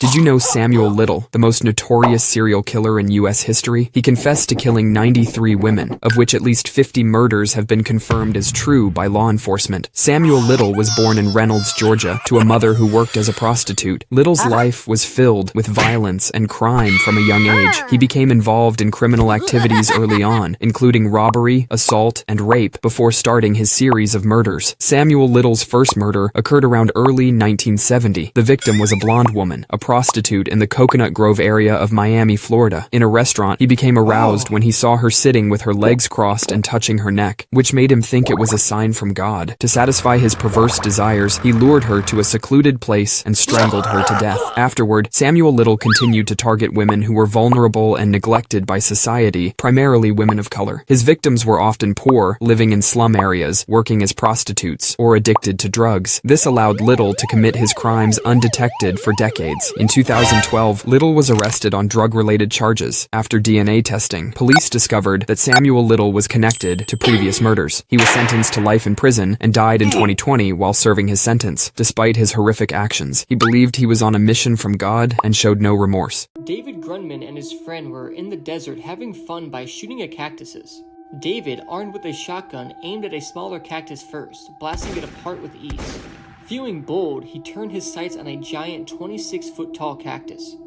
Did you know Samuel Little, the most notorious serial killer in U.S. history? He confessed to killing 93 women, of which at least 50 murders have been confirmed as true by law enforcement. Samuel Little was born in Reynolds, Georgia, to a mother who worked as a prostitute. Little's life was filled with violence and crime from a young age. He became involved in criminal activities early on, including robbery, assault, and rape, before starting his series of murders. Samuel Little's first murder occurred around early 1970. The victim was a blonde woman, a prostitute in the Coconut Grove area of Miami, Florida. In a restaurant, he became aroused when he saw her sitting with her legs crossed and touching her neck, which made him think it was a sign from God. To satisfy his perverse desires, he lured her to a secluded place and strangled her to death. Afterward, Samuel Little continued to target women who were vulnerable and neglected by society, primarily women of color. His victims were often poor, living in slum areas, working as prostitutes, or addicted to drugs. This allowed Little to commit his crimes undetected for decades. In 2012, Little was arrested on drug-related charges. After DNA testing, police discovered that Samuel Little was connected to previous murders. He was sentenced to life in prison and died in 2020 while serving his sentence. Despite his horrific actions, he believed he was on a mission from God and showed no remorse. David Grunman and his friend were in the desert having fun by shooting at cactuses. David, armed with a shotgun, aimed at a smaller cactus first, blasting it apart with ease. Feeling bold, he turned his sights on a giant 26-foot-tall cactus.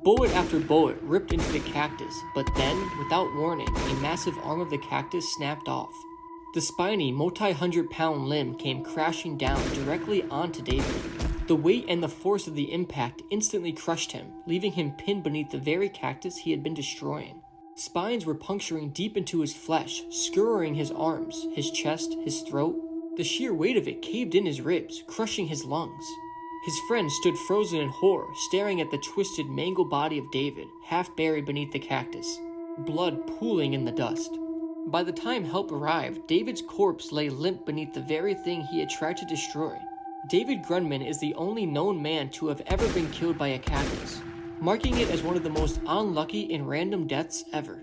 Bullet after bullet ripped into the cactus, but then, without warning, a massive arm of the cactus snapped off. The spiny, multi-hundred-pound limb came crashing down directly onto David. The weight and the force of the impact instantly crushed him, leaving him pinned beneath the very cactus he had been destroying. Spines were puncturing deep into his flesh, skewering his arms, his chest, his throat. The sheer weight of it caved in his ribs, crushing his lungs. His friend stood frozen in horror, staring at the twisted, mangled body of David, half buried beneath the cactus, blood pooling in the dust. By the time help arrived, David's corpse lay limp beneath the very thing he had tried to destroy. David Grunman is the only known man to have ever been killed by a cactus, marking it as one of the most unlucky and random deaths ever.